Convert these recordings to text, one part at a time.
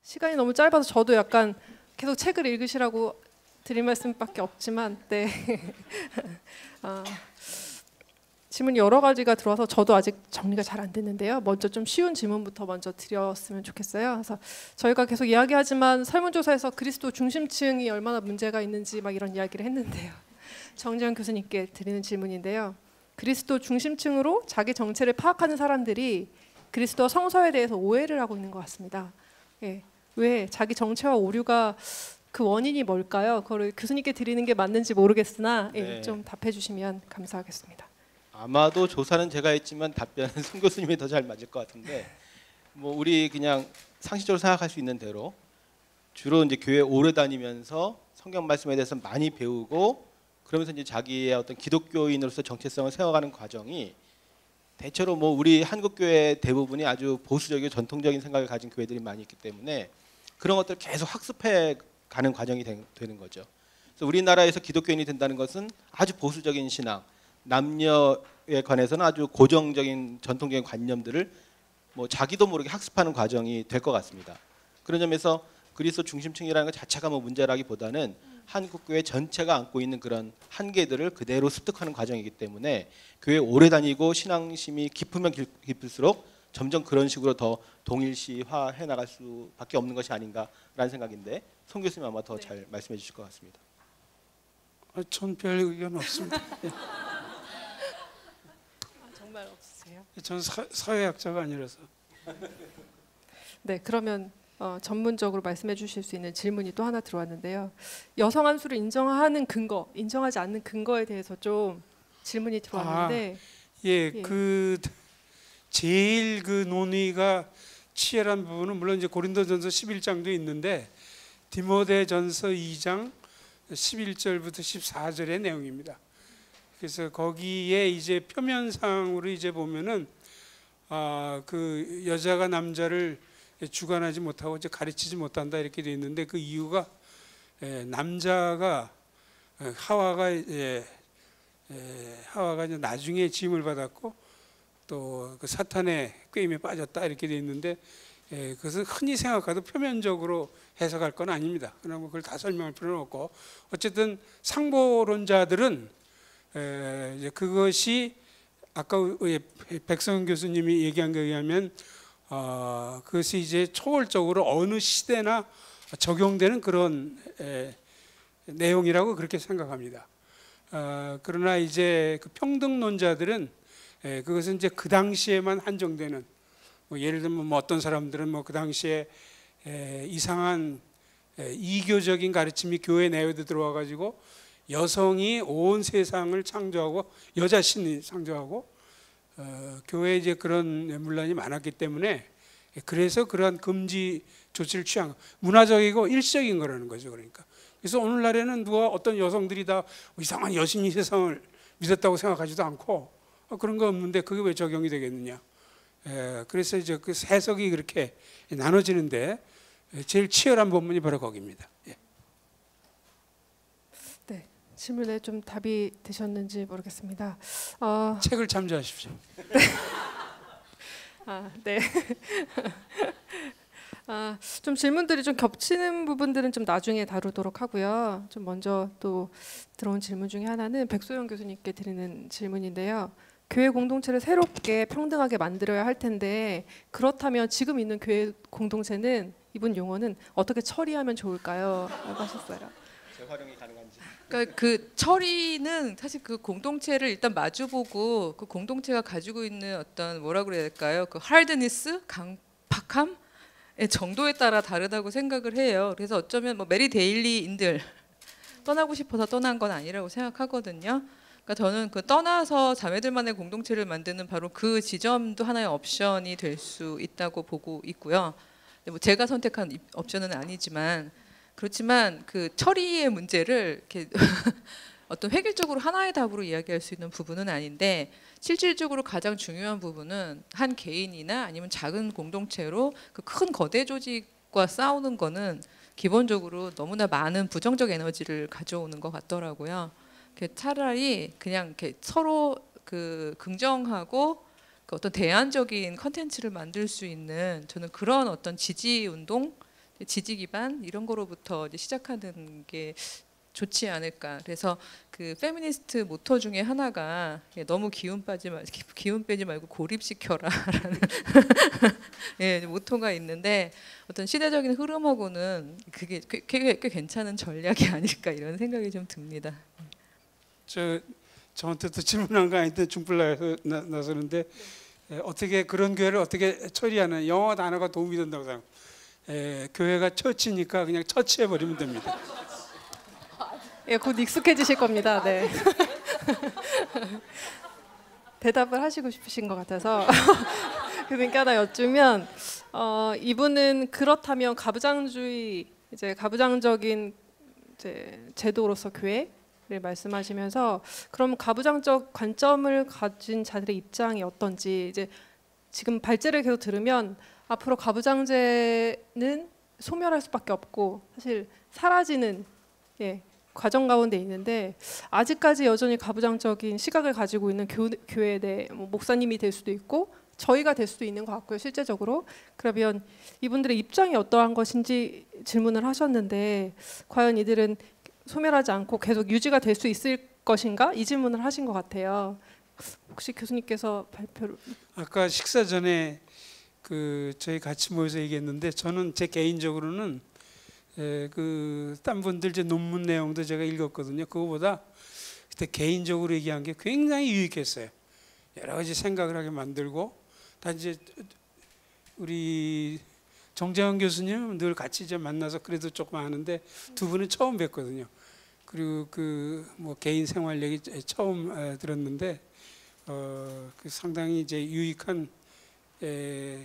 시간이 너무 짧아서 저도 약간 계속 책을 읽으시라고 드릴 말씀밖에 없지만, 네. 질문이 여러 가지가 들어와서 저도 아직 정리가 잘 안 됐는데요. 먼저 좀 쉬운 질문부터 먼저 드렸으면 좋겠어요. 그래서 저희가 계속 이야기하지만 설문조사에서 그리스도 중심층이 얼마나 문제가 있는지 막 이런 이야기를 했는데요. 정재현 교수님께 드리는 질문인데요. 그리스도 중심층으로 자기 정체를 파악하는 사람들이 그리스도 성서에 대해서 오해를 하고 있는 것 같습니다. 예. 왜 자기 정체와 오류가 그 원인이 뭘까요? 그걸 교수님께 드리는 게 맞는지 모르겠으나 예, 좀 답해 주시면 감사하겠습니다. 아마도 조사는 제가 했지만 답변은 손 교수님이 더 잘 맞을 것 같은데, 뭐 우리 그냥 상식적으로 생각할 수 있는 대로 주로 이제 교회 오래 다니면서 성경 말씀에 대해서 많이 배우고 그러면서 이제 자기의 어떤 기독교인으로서 정체성을 세워가는 과정이 대체로 뭐 우리 한국 교회 대부분이 아주 보수적이고 전통적인 생각을 가진 교회들이 많이 있기 때문에 그런 것들을 계속 학습해 가는 과정이 되는 거죠. 그래서 우리나라에서 기독교인이 된다는 것은 아주 보수적인 신앙, 남녀에 관해서는 아주 고정적인 전통적인 관념들을 뭐 자기도 모르게 학습하는 과정이 될 것 같습니다. 그런 점에서 그리스도 중심층이라는 것 자체가 뭐 문제라기보다는 한국 교회 전체가 안고 있는 그런 한계들을 그대로 습득하는 과정이기 때문에 교회 오래 다니고 신앙심이 깊으면 깊을수록 점점 그런 식으로 더 동일시화해 나갈 수밖에 없는 것이 아닌가라는 생각인데 송 교수님 아마 더 잘 말씀해 주실 것 같습니다. 전 별 의견 없습니다. 정말 없으세요? 전 사회학자가 아니라서. 네, 그러면 전문적으로 말씀해 주실 수 있는 질문이 또 하나 들어왔는데요. 여성 함수를 인정하는 근거, 인정하지 않는 근거에 대해서 좀 질문이 들어왔는데, 예, 그 제일 그 논의가 치열한 부분은 물론 이제 고린도전서 11장도 있는데 디모데전서 2장 11절부터 14절의 내용입니다. 그래서 거기에 이제 표면상으로 이제 보면은 그 여자가 남자를 주관하지 못하고 이제 가르치지 못한다 이렇게 돼 있는데 그 이유가 남자가 하와가 이제 나중에 짐을 받았고 또 그 사탄의 꾀임에 빠졌다 이렇게 돼 있는데 그것은 흔히 생각해도 표면적으로 해석할 건 아닙니다. 그러나 그걸 다 설명할 필요는 없고 어쨌든 상보론자들은 이제 그것이 아까 백성현 교수님이 얘기한 것에 의하면 그것이 이제 초월적으로 어느 시대나 적용되는 그런 내용이라고 그렇게 생각합니다. 그러나 이제 그 평등론자들은 그것은 이제 그 당시에만 한정되는 뭐 예를 들면 뭐 어떤 사람들은 뭐 그 당시에 이상한 이교적인 가르침이 교회 내에도 들어와 가지고 여성이 온 세상을 창조하고 여자 신이 창조하고 교회에 이제 그런 문란이 많았기 때문에 그래서 그러한 금지 조치를 취한 문화적이고 일시적인 거라는 거죠. 그러니까 그래서 오늘날에는 누가 어떤 여성들이 다 이상한 여신이 세상을 믿었다고 생각하지도 않고 그런 거 없는데 그게 왜 적용이 되겠느냐. 그래서 이제 그 해석이 그렇게 나눠지는데 제일 치열한 본문이 바로 거기입니다. 네, 질문에 좀 답이 되셨는지 모르겠습니다. 책을 참조하십시오. 네. 좀 질문들이 좀 겹치는 부분들은 좀 나중에 다루도록 하고요. 좀 먼저 또 들어온 질문 중에 하나는 백소영 교수님께 드리는 질문인데요. 교회 공동체를 새롭게 평등하게 만들어야 할 텐데 그렇다면 지금 있는 교회 공동체는 이분 용어는 어떻게 처리하면 좋을까요? 라고 하셨어요. 재활용이 가능한지. 그러니까 그 처리는 사실 그 공동체를 일단 마주보고 그 공동체가 가지고 있는 어떤 뭐라 그래야 될까요? 그 하드니스, 강팍함의 정도에 따라 다르다고 생각을 해요. 그래서 어쩌면 뭐 메리 데일리인들 떠나고 싶어서 떠난 건 아니라고 생각하거든요. 그러니까 저는 그 떠나서 자매들만의 공동체를 만드는 바로 그 지점도 하나의 옵션이 될 수 있다고 보고 있고요. 뭐 제가 선택한 옵션은 아니지만 그렇지만 그 처리의 문제를 이렇게 어떤 획일적으로 하나의 답으로 이야기할 수 있는 부분은 아닌데 실질적으로 가장 중요한 부분은 한 개인이나 아니면 작은 공동체로 그 큰 거대 조직과 싸우는 거는 기본적으로 너무나 많은 부정적 에너지를 가져오는 것 같더라고요. 차라리 그냥 이렇게 서로 그 긍정하고 그 어떤 대안적인 컨텐츠를 만들 수 있는 저는 그런 어떤 지지 운동 지지 기반 이런 거로부터 이제 시작하는 게 좋지 않을까. 그래서 그 페미니스트 모토 중에 하나가 너무 기운 빼지 말고 고립시켜라라는 예, 모토가 있는데 어떤 시대적인 흐름하고는 그게 꽤 괜찮은 전략이 아닐까 이런 생각이 좀 듭니다. 저한테도 질문한 거 아닌데 중불 나서는데 어떻게 그런 교회를 어떻게 처리하는 영어 단어가 도움이 된다고 생각해요. 교회가 처치니까 그냥 처치해 버리면 됩니다. 예, 곧 익숙해지실 겁니다. 네. 대답을 하시고 싶으신 것 같아서 그러니까 하나 여쭈면 이분은 그렇다면 가부장주의 이제 가부장적인 이제 제도로서 교회를 말씀하시면서 그럼 가부장적 관점을 가진 자들의 입장이 어떤지 이제 지금 발제를 계속 들으면 앞으로 가부장제는 소멸할 수밖에 없고 사실 사라지는 예. 과정 가운데 있는데 아직까지 여전히 가부장적인 시각을 가지고 있는 교회 내 목사님이 될 수도 있고 저희가 될 수도 있는 것 같고요. 실제적으로 그러면 이분들의 입장이 어떠한 것인지 질문을 하셨는데 과연 이들은 소멸하지 않고 계속 유지가 될 수 있을 것인가 이 질문을 하신 것 같아요. 혹시 교수님께서 발표를 아까 식사 전에 저희 같이 모여서 얘기했는데 저는 제 개인적으로는 딴 분들 제 논문 내용도 제가 읽었거든요. 그거보다 그때 개인적으로 얘기한 게 굉장히 유익했어요. 여러 가지 생각을 하게 만들고 다 이제 우리 정재환 교수님 늘 같이 이제 만나서 그래도 조금 아는데 두 분은 처음 뵀거든요. 그리고 뭐 개인 생활 얘기 처음 들었는데 상당히 이제 유익한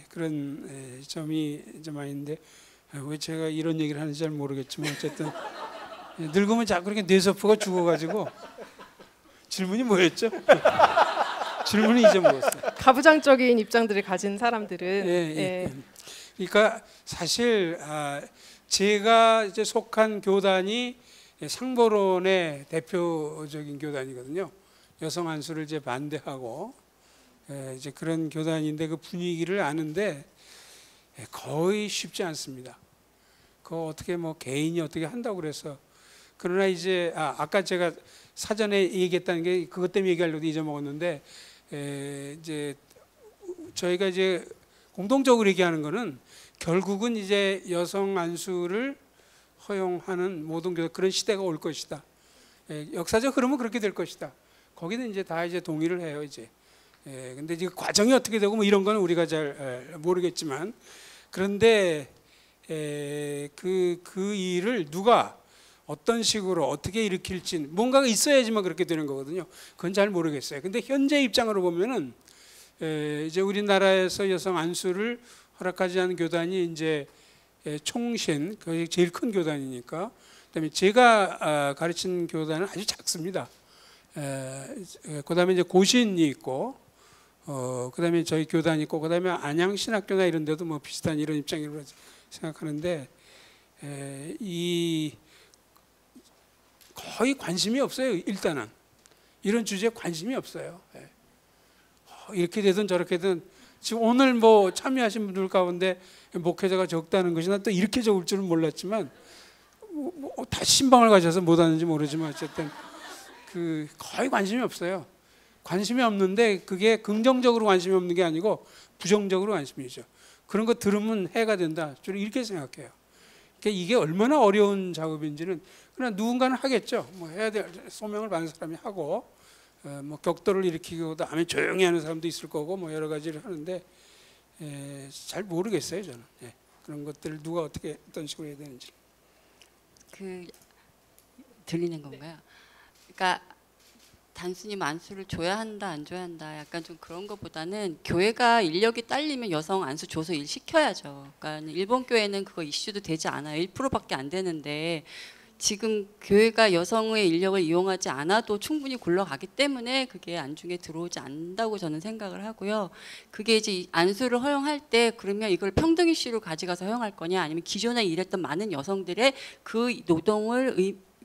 그런 점이 좀 많은데. 왜 제가 이런 얘기를 하는지 잘 모르겠지만 어쨌든 늙으면 자꾸 이렇게 뇌세포가 죽어가지고 질문이 뭐였죠? 질문이 잊어먹었어요. 가부장적인 입장들을 가진 사람들은 예. 그러니까 사실 제가 이제 속한 교단이 상보론의 대표적인 교단이거든요. 여성 안수를 이제 반대하고 이제 그런 교단인데 그 분위기를 아는데 거의 쉽지 않습니다. 그거 어떻게 뭐 개인이 어떻게 한다고 그래서 그러나 이제 아까 제가 사전에 얘기했다는 게 그것 때문에 얘기하려고 잊어먹었는데 이제 저희가 이제 공동적으로 얘기하는 거는 결국은 이제 여성 안수를 허용하는 모든 그런 시대가 올 것이다. 역사적 흐름은 그렇게 될 것이다. 거기는 이제 다 이제 동의를 해요 이제. 근데 이제 과정이 어떻게 되고 뭐 이런 거는 우리가 잘 모르겠지만 그런데 그 일을 누가 어떤 식으로 어떻게 일으킬지 뭔가가 있어야지만 그렇게 되는 거거든요. 그건 잘 모르겠어요. 근데 현재 입장으로 보면은 이제 우리나라에서 여성 안수를 허락하지 않은 교단이 이제 총신, 그게 제일 큰 교단이니까. 그다음에 제가 가르친 교단은 아주 작습니다. 그다음에 이제 고신이 있고, 그다음에 저희 교단이 있고, 그다음에 안양신학교나 이런 데도 뭐 비슷한 이런 입장이라고 생각하는데, 거의 관심이 없어요. 일단은 이런 주제에 관심이 없어요. 이렇게 되든 저렇게 되든 지금 오늘 뭐 참여하신 분들 가운데 목회자가 적다는 것이나 또 이렇게 적을 줄은 몰랐지만 다 신방을 가셔서 못 하는지 모르지만 어쨌든 거의 관심이 없어요. 관심이 없는데 그게 긍정적으로 관심이 없는 게 아니고 부정적으로 관심이죠. 그런 거 들으면 해가 된다. 저는 이렇게 생각해요. 그러니까 이게 얼마나 어려운 작업인지는 그냥 누군가는 하겠죠. 뭐 해야 될 소명을 받는 사람이 하고 뭐 격돌을 일으키고 다음에 조용히 하는 사람도 있을 거고 뭐 여러 가지를 하는데 잘 모르겠어요 저는. 그런 것들을 누가 어떻게 어떤 식으로 해야 되는지. 들리는 건가요? 그러니까 단순히 안수를 줘야 한다 안 줘야 한다 약간 좀 그런 것보다는 교회가 인력이 딸리면 여성 안수 줘서 일 시켜야죠. 그러니까 일본 교회는 그거 이슈도 되지 않아요. 1%밖에 안 되는데 지금 교회가 여성의 인력을 이용하지 않아도 충분히 굴러가기 때문에 그게 안중에 들어오지 않는다고 저는 생각을 하고요. 그게 이제 안수를 허용할 때 그러면 이걸 평등 이슈로 가져가서 허용할 거냐 아니면 기존에 일했던 많은 여성들의 그 노동을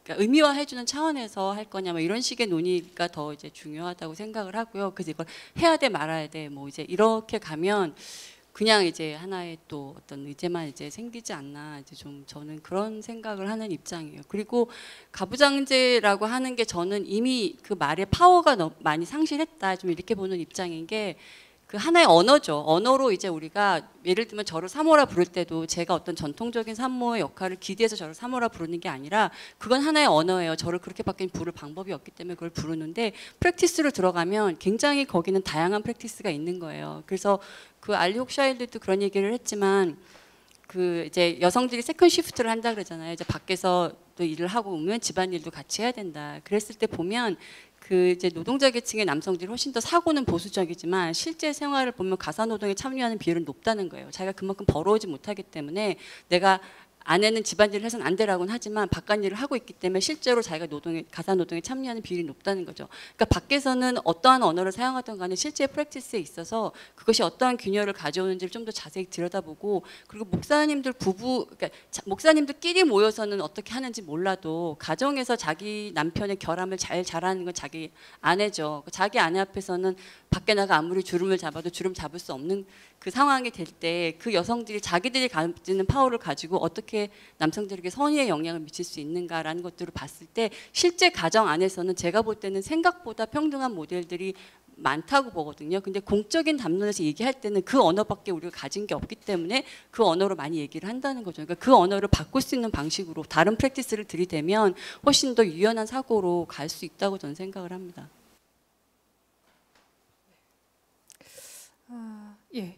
그러니까 의미화해주는 차원에서 할 거냐 뭐 이런 식의 논의가 더 이제 중요하다고 생각을 하고요. 그래서 이걸 해야 돼 말아야 돼 뭐 이제 이렇게 가면 그냥 이제 하나의 또 어떤 의제만 이제 생기지 않나 이제 좀 저는 그런 생각을 하는 입장이에요. 그리고 가부장제라고 하는 게 저는 이미 그 말의 파워가 너무 많이 상실했다 좀 이렇게 보는 입장인 게 그 하나의 언어죠. 언어로 이제 우리가 예를 들면 저를 사모라 부를 때도 제가 어떤 전통적인 산모의 역할을 기대해서 저를 사모라 부르는 게 아니라 그건 하나의 언어예요. 저를 그렇게밖에 부를 방법이 없기 때문에 그걸 부르는데 프랙티스로 들어가면 굉장히 거기는 다양한 프랙티스가 있는 거예요. 그래서 그 알리 옥샤일드도 그런 얘기를 했지만 그 이제 여성들이 세컨 시프트를 한다 그러잖아요. 이제 밖에서 또 일을 하고 오면 집안일도 같이 해야 된다. 그랬을 때 보면 그 이제 노동자 계층의 남성들이 훨씬 더 사고는 보수적이지만 실제 생활을 보면 가사 노동에 참여하는 비율은 높다는 거예요. 자기가 그만큼 벌어오지 못하기 때문에 내가 아내는 집안일을 해서는 안 되라고는 하지만 바깥일을 하고 있기 때문에 실제로 자기가 가사 노동에 참여하는 비율이 높다는 거죠. 그러니까 밖에서는 어떠한 언어를 사용하던 간에 실제 프랙티스에 있어서 그것이 어떠한 균열을 가져오는지를 좀 더 자세히 들여다보고 그리고 목사님들 그러니까 목사님들끼리 모여서는 어떻게 하는지 몰라도 가정에서 자기 남편의 결함을 잘하는 건 자기 아내죠. 자기 아내 앞에서는 밖에 나가 아무리 주름을 잡아도 주름 잡을 수 없는 그 상황이 될 때 그 여성들이 자기들이 가지는 파워를 가지고 어떻게 남성들에게 선의의 영향을 미칠 수 있는가라는 것들을 봤을 때 실제 가정 안에서는 제가 볼 때는 생각보다 평등한 모델들이 많다고 보거든요. 근데 공적인 담론에서 얘기할 때는 그 언어밖에 우리가 가진 게 없기 때문에 그 언어로 많이 얘기를 한다는 거죠. 그러니까 그 언어를 바꿀 수 있는 방식으로 다른 프랙티스를 들이대면 훨씬 더 유연한 사고로 갈 수 있다고 저는 생각을 합니다. 예.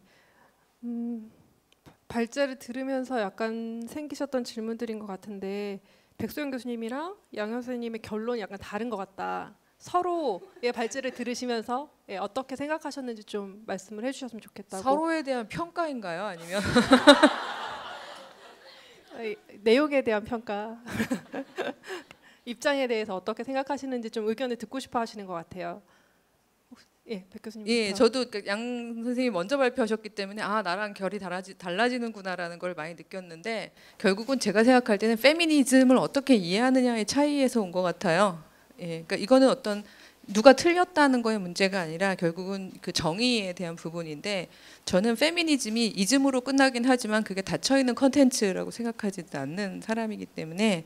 발제를 들으면서 약간 생기셨던 질문들인 것 같은데 백소영 교수님이랑 양 선생님의 결론이 약간 다른 것 같다. 서로의 발제를 들으시면서 어떻게 생각하셨는지 좀 말씀을 해주셨으면 좋겠다고. 서로에 대한 평가인가요? 아니면 내용에 대한 평가. 입장에 대해서 어떻게 생각하시는지 좀 의견을 듣고 싶어 하시는 것 같아요. 예, 백 교수님. 예, 저도 양 선생님이 먼저 발표하셨기 때문에 아 나랑 결이 달라지는구나라는 걸 많이 느꼈는데 결국은 제가 생각할 때는 페미니즘을 어떻게 이해하느냐의 차이에서 온 것 같아요. 예, 그러니까 이거는 어떤 누가 틀렸다는 거의 문제가 아니라 결국은 그 정의에 대한 부분인데 저는 페미니즘이 이즘으로 끝나긴 하지만 그게 닫혀 있는 컨텐츠라고 생각하지 않는 사람이기 때문에.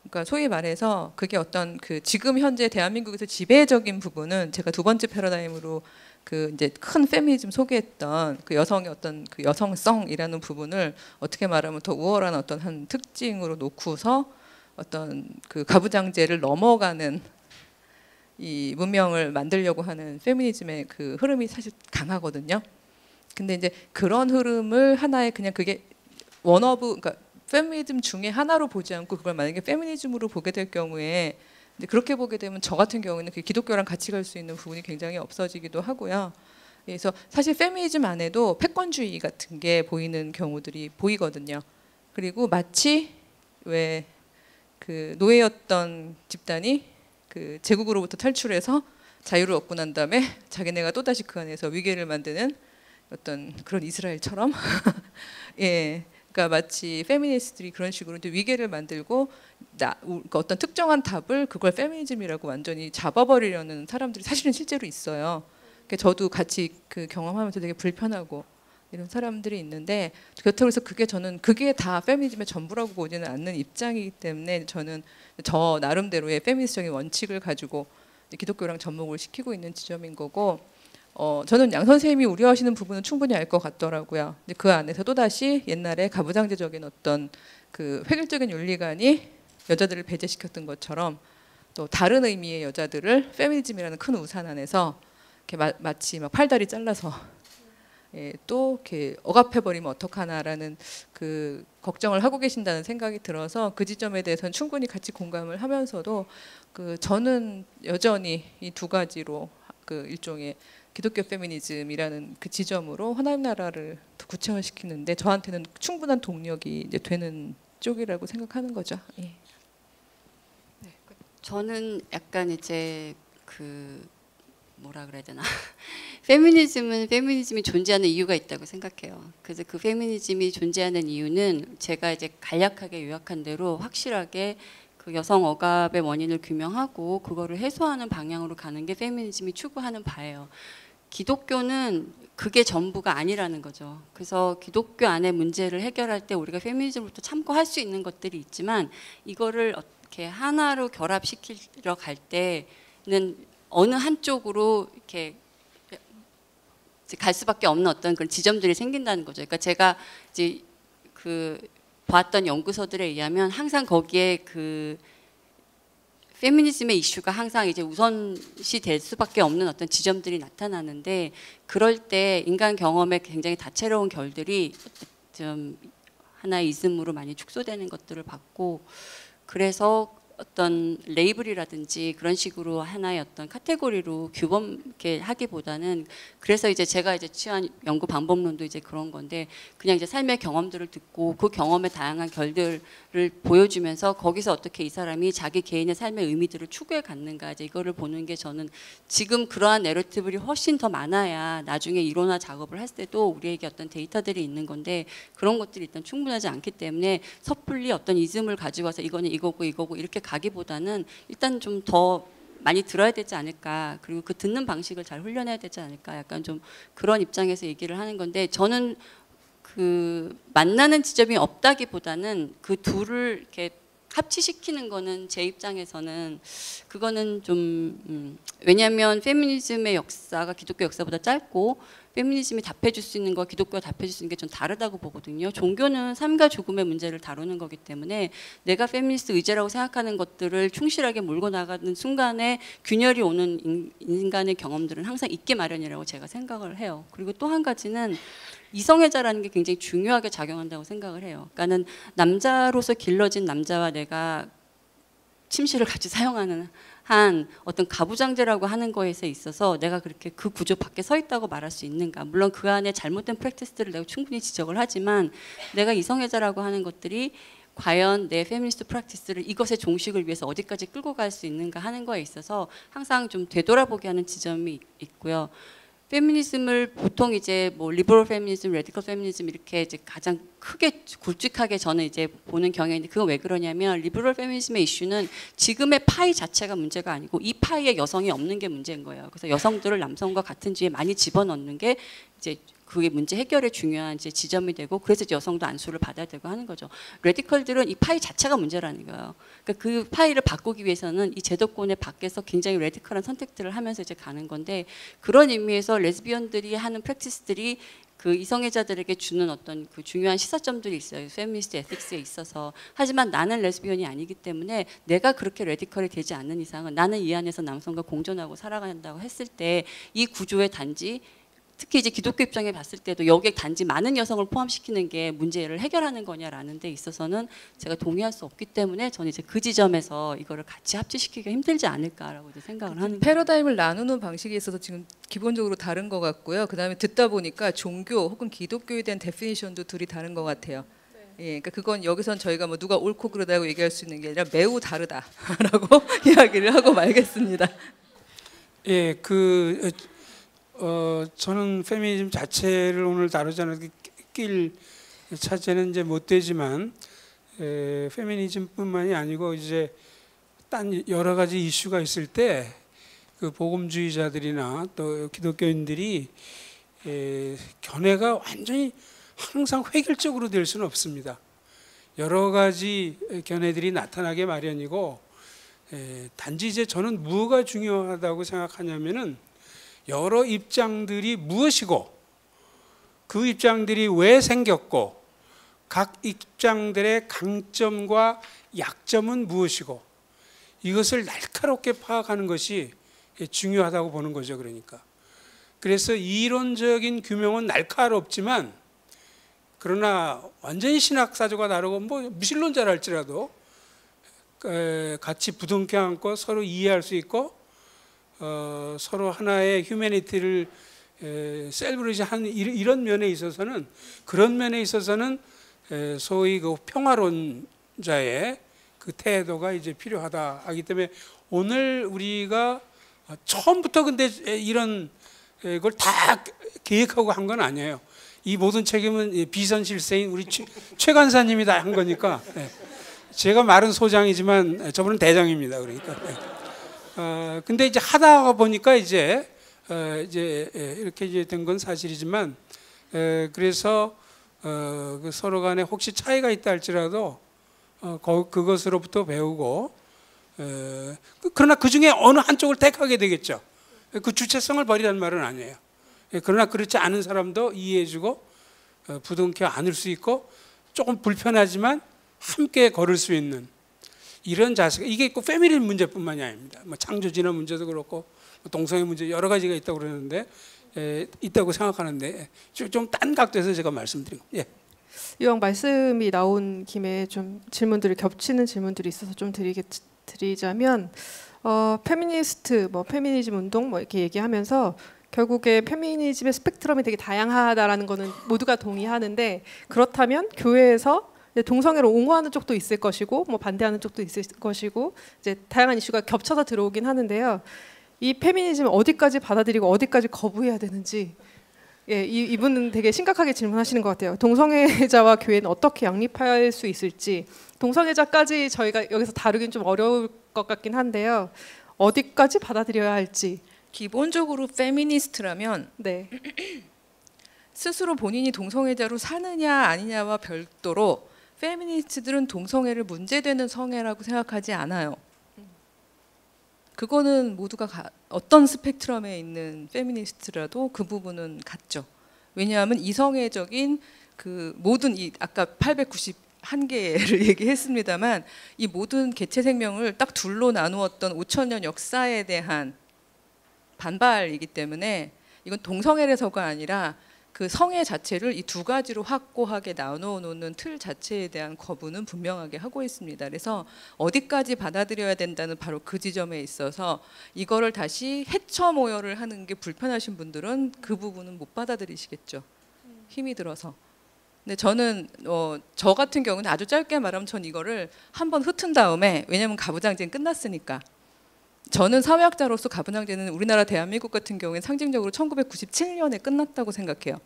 그러니까 소위 말해서 그게 어떤 그 지금 현재 대한민국에서 지배적인 부분은 제가 두 번째 패러다임으로 그 이제 큰 페미니즘 소개했던 그 여성의 어떤 그 여성성이라는 부분을 어떻게 말하면 더 우월한 어떤 한 특징으로 놓고서 어떤 그 가부장제를 넘어가는 이 문명을 만들려고 하는 페미니즘의 그 흐름이 사실 강하거든요. 근데 이제 그런 흐름을 하나의 그냥 그게 원어브 그러니까 페미니즘 중에 하나로 보지 않고 그걸 만약에 페미니즘으로 보게 될 경우에 그렇게 보게 되면 저 같은 경우에는 그 기독교랑 같이 갈 수 있는 부분이 굉장히 없어지기도 하고요. 그래서 사실 페미니즘 안에도 패권주의 같은 게 보이는 경우들이 보이거든요. 그리고 마치 왜 그 노예였던 집단이 그 제국으로부터 탈출해서 자유를 얻고 난 다음에 자기네가 또다시 그 안에서 위계를 만드는 어떤 그런 이스라엘처럼 예. 그러니까 마치 페미니스트들이 그런 식으로 이제 위계를 만들고 그러니까 어떤 특정한 답을 그걸 페미니즘이라고 완전히 잡아버리려는 사람들이 사실은 실제로 있어요. 그러니까 저도 같이 그 경험하면서 되게 불편하고 이런 사람들이 있는데 그렇다고 해서 저는 그게 다 페미니즘의 전부라고 보지는 않는 입장이기 때문에 저는 저 나름대로의 페미니스트적인 원칙을 가지고 기독교랑 접목을 시키고 있는 지점인 거고 저는 양 선생님이 우려하시는 부분은 충분히 알 것 같더라고요. 근데 그 안에서 또 다시 옛날에 가부장제적인 어떤 그 획일적인 윤리관이 여자들을 배제시켰던 것처럼 또 다른 의미의 여자들을 페미니즘이라는 큰 우산 안에서 이렇게 마치 막 팔다리 잘라서 예, 또 이렇게 억압해버리면 어떡하나라는 그 걱정을 하고 계신다는 생각이 들어서 그 지점에 대해서는 충분히 같이 공감을 하면서도 그 저는 여전히 이 두 가지로 그 일종의 기독교 페미니즘이라는 그 지점으로 하나님 나라를 더 구체화시키는데 저한테는 충분한 동력이 이제 되는 쪽이라고 생각하는 거죠. 예. 저는 약간 이제 그 뭐라 그래야 되나 페미니즘이 존재하는 이유가 있다고 생각해요. 그래서 그 페미니즘이 존재하는 이유는 제가 이제 간략하게 요약한 대로 확실하게 그 여성 억압의 원인을 규명하고 그거를 해소하는 방향으로 가는 게 페미니즘이 추구하는 바예요. 기독교는 그게 전부가 아니라는 거죠. 그래서 기독교 안에 문제를 해결할 때 우리가 페미니즘부터 참고할 수 있는 것들이 있지만 이거를 이렇게 하나로 결합시키려 갈 때는 어느 한쪽으로 이렇게 갈 수밖에 없는 어떤 그런 지점들이 생긴다는 거죠. 그러니까 제가 이제 그 봤던 연구서들에 의하면 항상 거기에 그 페미니즘의 이슈가 항상 이제 우선시 될 수밖에 없는 어떤 지점들이 나타나는데 그럴 때 인간 경험에 굉장히 다채로운 결들이 좀 하나의 이즘으로 많이 축소되는 것들을 봤고 그래서 어떤 레이블이라든지 그런 식으로 하나의 어떤 카테고리로 규범하게 하기보다는 그래서 이제 제가 이제 취한 연구 방법론도 이제 그런 건데 그냥 이제 삶의 경험들을 듣고 그 경험의 다양한 결들을 보여주면서 거기서 어떻게 이 사람이 자기 개인의 삶의 의미들을 추구해 갔는가 이제 이거를 보는 게 저는 지금 그러한 내러티브들이 훨씬 더 많아야 나중에 이론화 작업을 했을 때도 우리에게 어떤 데이터들이 있는 건데 그런 것들이 일단 충분하지 않기 때문에 섣불리 어떤 이즘을 가지고 와서 이거는 이거고 이거고 이렇게 가기보다는 일단 좀 더 많이 들어야 되지 않을까 그리고 그 듣는 방식을 잘 훈련해야 되지 않을까 약간 좀 그런 입장에서 얘기를 하는 건데 저는 그 만나는 지점이 없다기보다는 그 둘을 이렇게 합치시키는 거는 제 입장에서는 그거는 좀 왜냐하면 페미니즘의 역사가 기독교 역사보다 짧고 페미니즘이 답해줄 수 있는 거 기독교가 답해줄 수 있는 게 좀 다르다고 보거든요. 종교는 삶과 죽음의 문제를 다루는 거기 때문에 내가 페미니스트 의제라고 생각하는 것들을 충실하게 몰고 나가는 순간에 균열이 오는 인간의 경험들은 항상 있게 마련이라고 제가 생각을 해요. 그리고 또 한 가지는 이성애자라는 게 굉장히 중요하게 작용한다고 생각을 해요. 그러니까는 남자로서 길러진 남자와 내가 침실을 같이 사용하는 한 어떤 가부장제라고 하는 거에서 있어서 내가 그렇게 그 구조 밖에 서 있다고 말할 수 있는가. 물론 그 안에 잘못된 프랙티스들을 내가 충분히 지적을 하지만 내가 이성애자라고 하는 것들이 과연 내 페미니스트 프랙티스를 이것의 종식을 위해서 어디까지 끌고 갈 수 있는가 하는 거에 있어서 항상 좀 되돌아보게 하는 지점이 있고요. 페미니즘을 보통 이제 뭐 리버럴 페미니즘, 레디컬 페미니즘 이렇게 이제 가장 크게 굵직하게 저는 이제 보는 경향인데 그건 왜 그러냐면 리버럴 페미니즘의 이슈는 지금의 파이 자체가 문제가 아니고 이 파이에 여성이 없는 게 문제인 거예요. 그래서 여성들을 남성과 같은 주에 많이 집어넣는 게 이제 그게 문제 해결에 중요한 이제 지점이 되고 그래서 이제 여성도 안수를 받아야 되고 하는 거죠. 레디컬들은 이 파이 자체가 문제라는 거예요. 그러니까 그 파이를 바꾸기 위해서는 이 제도권의 밖에서 굉장히 레디컬한 선택들을 하면서 이제 가는 건데 그런 의미에서 레즈비언들이 하는 프랙티스들이 그 이성애자들에게 주는 어떤 그 중요한 시사점들이 있어요. 페미니스트 에틱스에 있어서. 하지만 나는 레즈비언이 아니기 때문에 내가 그렇게 레디컬이 되지 않는 이상은 나는 이 안에서 남성과 공존하고 살아간다고 했을 때 이 구조의 단지 특히 이제 기독교 입장에 봤을 때도 여기에 단지 많은 여성을 포함시키는 게 문제를 해결하는 거냐라는 데 있어서는 제가 동의할 수 없기 때문에 저는 이제 그 지점에서 이거를 같이 합치시키기가 힘들지 않을까라고 이제 생각을 하는 거예요. 패러다임을 나누는 방식에 있어서 지금 기본적으로 다른 것 같고요. 그다음에 듣다 보니까 종교 혹은 기독교에 대한 데피니션도 둘이 다른 것 같아요. 예, 그러니까 그건 여기선 저희가 뭐 누가 옳고 그르다고 얘기할 수 있는 게 아니라 매우 다르다라고 이야기를 하고 말겠습니다. 예, 저는 페미니즘 자체를 오늘 다루지 않아서 낄 차제는 이제 못 되지만 페미니즘뿐만이 아니고 이제 딴 여러 가지 이슈가 있을 때 그 복음주의자들이나 또 기독교인들이 견해가 완전히 항상 획일적으로 될 수는 없습니다. 여러 가지 견해들이 나타나게 마련이고 단지 이제 저는 뭐가 중요하다고 생각하냐면은 여러 입장들이 무엇이고 그 입장들이 왜 생겼고 각 입장들의 강점과 약점은 무엇이고 이것을 날카롭게 파악하는 것이 중요하다고 보는 거죠. 그러니까 그래서 이론적인 규명은 날카롭지만 그러나 완전히 신학사조가 다르고 뭐 무신론자랄지라도 같이 부둥켜 안고 서로 이해할 수 있고 서로 하나의 휴머니티를 셀브레이트 하는 이런 면에 있어서는 그런 면에 있어서는 소위 그 평화론자의 그 태도가 이제 필요하다 하기 때문에 오늘 우리가 처음부터 근데 이런 걸 다 계획하고 한 건 아니에요. 이 모든 책임은 비선실세인 우리 최 간사님이 다 한 거니까 제가 말은 소장이지만 저분은 대장입니다. 그러니까 근데 이제 하다가 보니까 이제 이제 이렇게 이제 된 건 사실이지만 그래서 그 서로 간에 혹시 차이가 있다 할지라도 그것으로부터 배우고 그러나 그 중에 어느 한쪽을 택하게 되겠죠. 그 주체성을 버리라는 말은 아니에요. 그러나 그렇지 않은 사람도 이해해주고 부둥켜 안을 수 있고 조금 불편하지만 함께 걸을 수 있는 이런 자세가 이게 꼭 패밀리 문제뿐만이 아닙니다. 뭐 창조진화 문제도 그렇고 동성애 문제 여러 가지가 있다고 그러는데 있다고 생각하는데 좀 딴 각도에서 제가 말씀드린 거. 예. 이왕 말씀이 나온 김에 좀 질문들이 겹치는 질문들이 있어서 좀 드리자면 페미니스트, 뭐 페미니즘 운동 뭐 이렇게 얘기하면서 결국에 페미니즘의 스펙트럼이 되게 다양하다라는 거는 모두가 동의하는데 그렇다면 교회에서 동성애를 옹호하는 쪽도 있을 것이고 뭐 반대하는 쪽도 있을 것이고 이제 다양한 이슈가 겹쳐서 들어오긴 하는데요. 이 페미니즘을 어디까지 받아들이고 어디까지 거부해야 되는지 예, 이분은 되게 심각하게 질문하시는 것 같아요. 동성애자와 교회는 어떻게 양립할 수 있을지 동성애자까지 저희가 여기서 다루긴 좀 어려울 것 같긴 한데요. 어디까지 받아들여야 할지. 기본적으로 페미니스트라면 네. 스스로 본인이 동성애자로 사느냐 아니냐와 별도로 페미니스트들은 동성애를 문제되는 성애라고 생각하지 않아요. 그거는 모두가 어떤 스펙트럼에 있는 페미니스트라도 그 부분은 같죠. 왜냐하면 이성애적인 그 모든 이 아까 891개를 얘기했습니다만 이 모든 개체 생명을 딱 둘로 나누었던 5,000년 역사에 대한 반발이기 때문에 이건 동성애에서가 아니라 그 성애 자체를 이 두 가지로 확고하게 나누어 놓는 틀 자체에 대한 거부는 분명하게 하고 있습니다. 그래서 어디까지 받아들여야 된다는 바로 그 지점에 있어서 이거를 다시 해쳐 모여를 하는 게 불편하신 분들은 그 부분은 못 받아들이시겠죠. 힘이 들어서. 근데 저는 저 같은 경우는 아주 짧게 말하면 전 이거를 한번 흩은 다음에 왜냐하면 가부장제는 끝났으니까 저는 사회학자로서 가부장제는 우리나라 대한민국 같은 경우에는 상징적으로 1997년에 끝났다고 생각해요.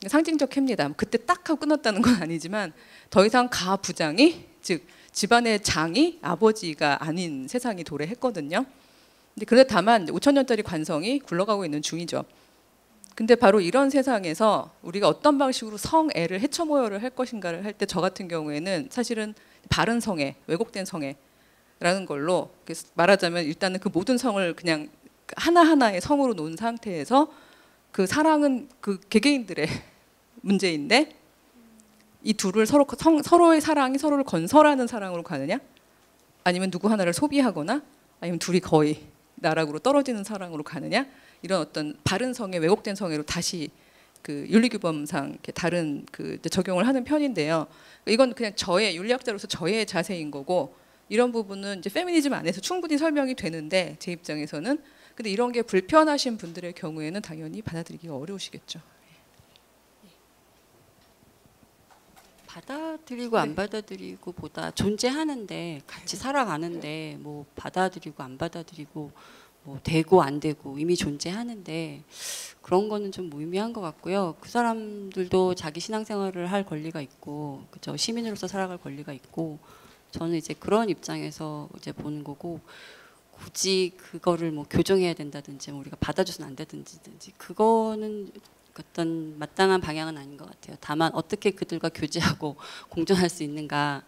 상징적 해입니다. 그때 딱 하고 끝났다는 건 아니지만 더 이상 가부장이 즉 집안의 장이 아버지가 아닌 세상이 도래했거든요. 근데 그런데 다만 5,000년짜리 관성이 굴러가고 있는 중이죠. 근데 바로 이런 세상에서 우리가 어떤 방식으로 성애를 해쳐모여를 할 것인가를 할 때 저 같은 경우에는 사실은 바른 성애, 왜곡된 성애 라는 걸로 말하자면 일단은 그 모든 성을 그냥 하나하나의 성으로 놓은 상태에서 그 사랑은 그 개개인들의 문제인데 이 둘을 서로의 사랑이 서로를 건설하는 사랑으로 가느냐 아니면 누구 하나를 소비하거나 아니면 둘이 거의 나락으로 떨어지는 사랑으로 가느냐 이런 어떤 바른 성애, 왜곡된 성애로 다시 그 윤리규범상 이렇게 다른 그 적용을 하는 편인데요. 이건 그냥 저의 윤리학자로서 저의 자세인 거고 이런 부분은 이제 페미니즘 안에서 충분히 설명이 되는데 제 입장에서는 근데 이런 게 불편하신 분들의 경우에는 당연히 받아들이기가 어려우시겠죠. 받아들이고 안 받아들이고 보다 존재하는데 같이 살아가는데 뭐 받아들이고 안 받아들이고 뭐 되고 안 되고 이미 존재하는데 그런 거는 좀 무의미한 것 같고요. 그 사람들도 자기 신앙생활을 할 권리가 있고 그죠 시민으로서 살아갈 권리가 있고 저는 이제 그런 입장에서 이제 보는 거고 굳이 그거를 뭐 교정해야 된다든지 뭐 우리가 받아줘서는 안 되든지 그거는 어떤 마땅한 방향은 아닌 것 같아요. 다만 어떻게 그들과 교제하고 공존할 수 있는가에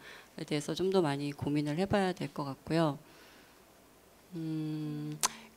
대해서 좀 더 많이 고민을 해봐야 될 것 같고요.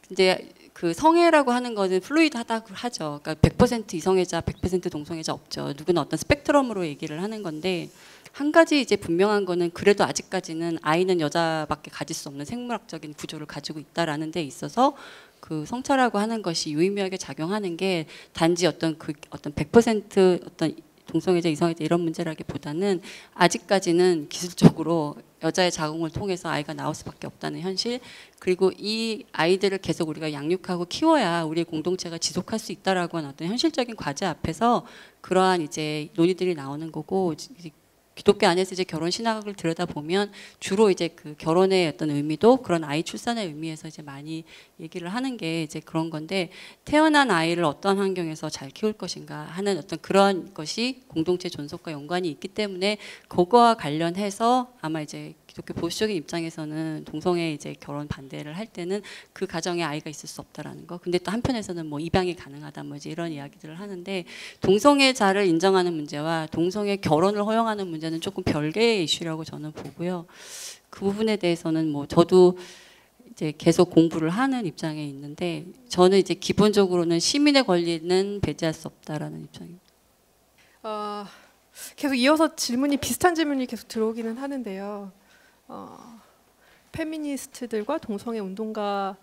근데 그 성애라고 하는 거는 플루이드하다고 하죠. 그러니까 100% 이성애자, 100% 동성애자 없죠. 누구나 어떤 스펙트럼으로 얘기를 하는 건데 한 가지 이제 분명한 거는 그래도 아직까지는 아이는 여자밖에 가질 수 없는 생물학적인 구조를 가지고 있다라는 데 있어서 그 성차라고 하는 것이 유의미하게 작용하는 게 단지 어떤 100% 어떤 동성애자, 이성애자 이런 문제라기보다는 아직까지는 기술적으로 여자의 자궁을 통해서 아이가 나올 수밖에 없다는 현실 그리고 이 아이들을 계속 우리가 양육하고 키워야 우리의 공동체가 지속할 수 있다라고 하는 어떤 현실적인 과제 앞에서 그러한 이제 논의들이 나오는 거고 기독교 안에서 이제 결혼 신학을 들여다보면 주로 이제 그 결혼의 어떤 의미도 그런 아이 출산의 의미에서 이제 많이 얘기를 하는 게 이제 그런 건데 태어난 아이를 어떤 환경에서 잘 키울 것인가 하는 어떤 그런 것이 공동체 존속과 연관이 있기 때문에 그거와 관련해서 아마 이제 기독교 보수적인 입장에서는 동성애 이제 결혼 반대를 할 때는 그 가정에 아이가 있을 수 없다라는 거. 근데 또 한편에서는 뭐 입양이 가능하다 뭐 이제 이런 이야기들을 하는데 동성애자를 인정하는 문제와 동성애 결혼을 허용하는 문제는 조금 별개의 이슈라고 저는 보고요. 그 부분에 대해서는 뭐 저도 이제 계속 공부를 하는 입장에 있는데 저는 이제 기본적으로는 시민의 권리는 배제할 수 없다라는 입장입니다. 계속 이어서 비슷한 질문이 계속 들어오기는 하는데요. 페미니스트들과 동성애 운동가들이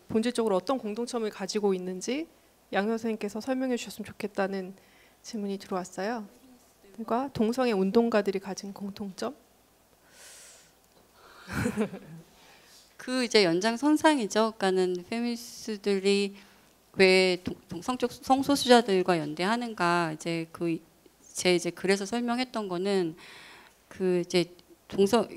본질적으로 어떤 공통점을 가지고 있는지 양 선생님께서 설명해 주셨으면 좋겠다는 질문이 들어왔어요. 그러니까 동성애 운동가들이 가진 공통점? 그 이제 연장선상이죠. 그러니까는 페미니스트들이 왜 성적 성소수자들과 연대하는가 이제 제 이제 글에서 설명했던 거는 그 이제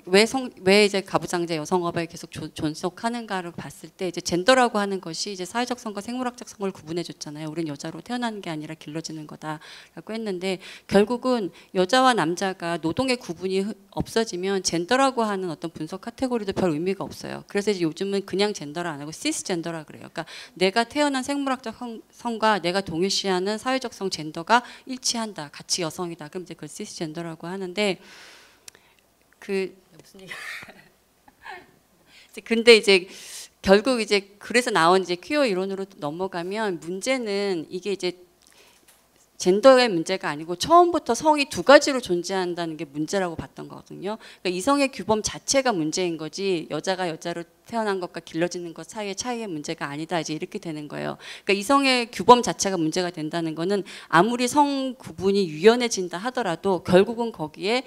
왜 이제 가부장제 여성업에 계속 존속하는가를 봤을 때 이제 젠더라고 하는 것이 이제 사회적 성과 생물학적 성을 구분해 줬잖아요. 우린 여자로 태어나는 게 아니라 길러지는 거다라고 했는데 결국은 여자와 남자가 노동의 구분이 없어지면 젠더라고 하는 어떤 분석 카테고리도 별 의미가 없어요. 그래서 이제 요즘은 그냥 젠더라 안 하고 시스젠더라 그래요. 그러니까 내가 태어난 생물학적 성과 내가 동일시하는 사회적 성 젠더가 일치한다. 같이 여성이다. 그럼 이제 그걸 시스젠더라고 하는데 무슨 얘기? 근데 이제 결국 이제 그래서 나온 이제 퀴어 이론으로 넘어가면 문제는 이게 이제 젠더의 문제가 아니고 처음부터 성이 두 가지로 존재한다는 게 문제라고 봤던 거거든요. 그러니까 이성의 규범 자체가 문제인 거지 여자가 여자로 태어난 것과 길러지는 것 사이의 차이의 문제가 아니다 이제 이렇게 되는 거예요. 그러니까 이성의 규범 자체가 문제가 된다는 거는 아무리 성 구분이 유연해진다 하더라도 결국은 거기에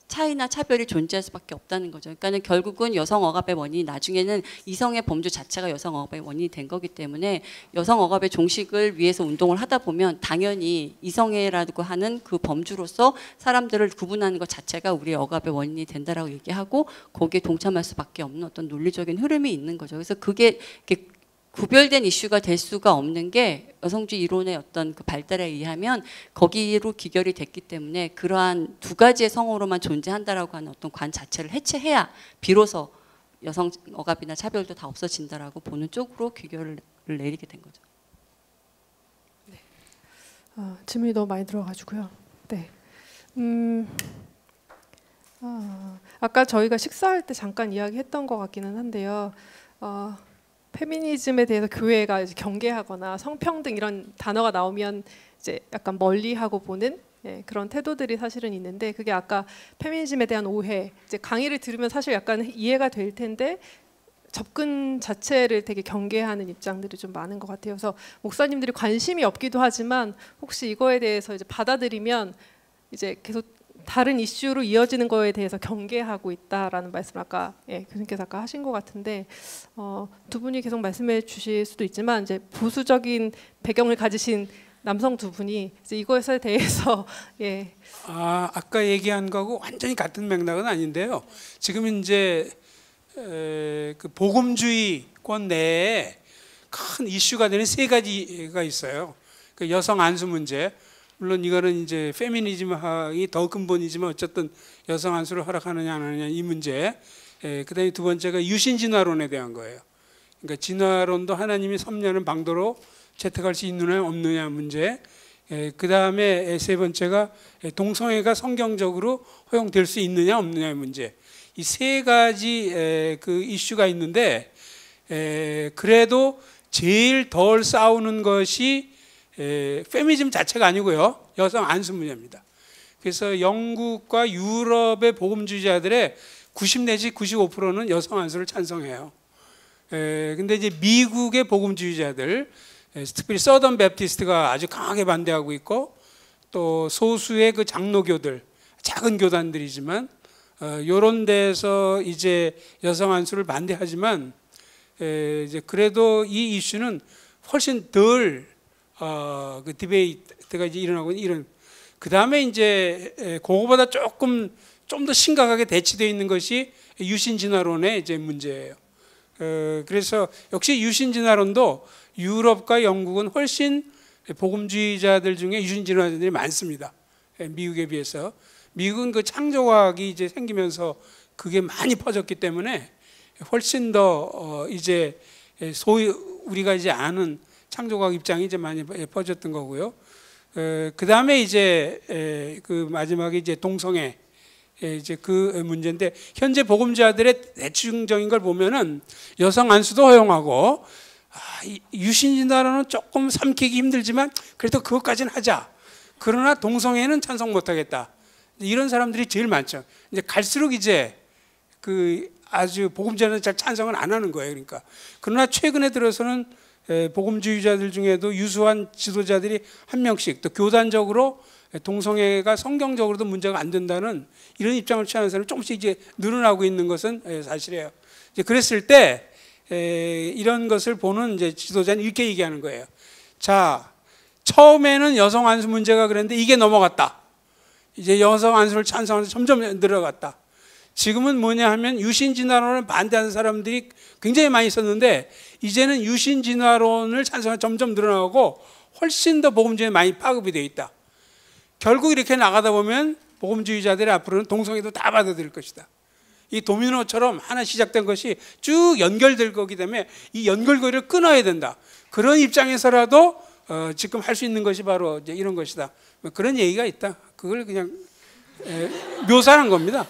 차이나 차별이 존재할 수밖에 없다는 거죠. 그러니까는 결국은 여성 억압의 원인이 나중에는 이성의 범주 자체가 여성 억압의 원인이 된 거기 때문에 여성 억압의 종식을 위해서 운동을 하다 보면 당연히 이성애라고 하는 그 범주로서 사람들을 구분하는 것 자체가 우리의 억압의 원인이 된다라고 얘기하고 거기에 동참할 수밖에 없는 어떤 논리적인 흐름이 있는 거죠. 그래서 그게 이렇게 구별된 이슈가 될 수가 없는 게 여성주의 이론의 어떤 그 발달에 의하면 거기로 귀결이 됐기 때문에 그러한 두 가지의 성으로만 존재한다라고 하는 어떤 관 자체를 해체해야 비로소 여성 억압이나 차별도 다 없어진다라고 보는 쪽으로 귀결을 내리게 된 거죠. 네. 질문이 너무 많이 들어가지고요. 네. 아까 저희가 식사할 때 잠깐 이야기했던 것 같기는 한데요. 페미니즘에 대해서 교회가 이제 경계하거나 성평등 이런 단어가 나오면 이제 약간 멀리하고 보는 그런 태도들이 사실은 있는데 그게 아까 페미니즘에 대한 오해 이제 강의를 들으면 사실 약간 이해가 될 텐데 접근 자체를 되게 경계하는 입장들이 좀 많은 것 같아요. 그래서 목사님들이 관심이 없기도 하지만 혹시 이거에 대해서 이제 받아들이면 이제 계속 다른 이슈로 이어지는 거에 대해서 경계하고 있다라는 말씀을 아까 교수님께서 아까 하신 것 같은데 두 분이 계속 말씀해 주실 수도 있지만 이제 보수적인 배경을 가지신 남성 두 분이 이제 이것에 대해서 아까 얘기한 거하고 완전히 같은 맥락은 아닌데요. 지금 이제 그 복음주의권 내에 큰 이슈가 되는 세 가지가 있어요. 그 여성 안수 문제. 물론 이거는 이제 페미니즘이 더 근본이지만 어쨌든 여성 안수를 허락하느냐 안 하느냐 이 문제. 그다음에 두 번째가 유신 진화론에 대한 거예요. 그러니까 진화론도 하나님이 섭리하는 방도로 채택할 수 있느냐 없느냐 문제. 그다음에 세 번째가 동성애가 성경적으로 허용될 수 있느냐 없느냐의 문제. 이 세 가지 그 이슈가 있는데 그래도 제일 덜 싸우는 것이 페미니즘 자체가 아니고요. 여성 안수 문제입니다. 그래서 영국과 유럽의 복음주의자들의 90 내지 95%는 여성 안수를 찬성해요. 근데 이제 미국의 복음주의자들, 특별히 서던 베프티스트가 아주 강하게 반대하고 있고 또 소수의 그 장로교들, 작은 교단들이지만 이런 데서 이제 여성 안수를 반대하지만 이제 그래도 이 이슈는 훨씬 덜 그 디베이트가 이제 일어나고 이런 그 다음에 이제 그거보다 조금 좀 더 심각하게 대치되어 있는 것이 유신 진화론의 이제 문제예요. 그래서 역시 유신 진화론도 유럽과 영국은 훨씬 복음주의자들 중에 유신 진화자들이 많습니다. 미국에 비해서 미국은 그 창조과학이 이제 생기면서 그게 많이 퍼졌기 때문에 훨씬 더 이제 소위 우리가 이제 아는 창조과학 입장이 이제 많이 퍼졌던 거고요. 그 다음에 이제 그 마지막에 이제 동성애 이제 그 문제인데, 현재 복음자들의 대충적인 걸 보면은 여성 안수도 허용하고 유신진화론은 조금 삼키기 힘들지만 그래도 그것까지는 하자. 그러나 동성애는 찬성 못하겠다. 이런 사람들이 제일 많죠. 이제 갈수록 이제 그 아주 복음자는 잘 찬성을 안 하는 거예요. 그러니까 그러나 최근에 들어서는 복음주의자들 중에도 유수한 지도자들이 한 명씩 또 교단적으로 동성애가 성경적으로도 문제가 안 된다는 이런 입장을 취하는 사람이 조금씩 이제 늘어나고 있는 것은 사실이에요. 이제 그랬을 때 이런 것을 보는 이제 지도자는 이렇게 얘기하는 거예요. 자, 처음에는 여성 안수 문제가 그랬는데 이게 넘어갔다. 이제 여성 안수를 찬성하면서 점점 늘어갔다. 지금은 뭐냐 하면 유신 진화론을 반대하는 사람들이 굉장히 많이 있었는데 이제는 유신 진화론을 찬성하는 점점 늘어나고 훨씬 더 복음주의에 많이 파급이 되어 있다. 결국 이렇게 나가다 보면 복음주의자들이 앞으로는 동성애도 다 받아들일 것이다. 이 도미노처럼 하나 시작된 것이 쭉 연결될 거기 때문에 이 연결고리를 끊어야 된다. 그런 입장에서라도 지금 할 수 있는 것이 바로 이제 이런 것이다. 뭐 그런 얘기가 있다. 그걸 그냥 묘사한 겁니다.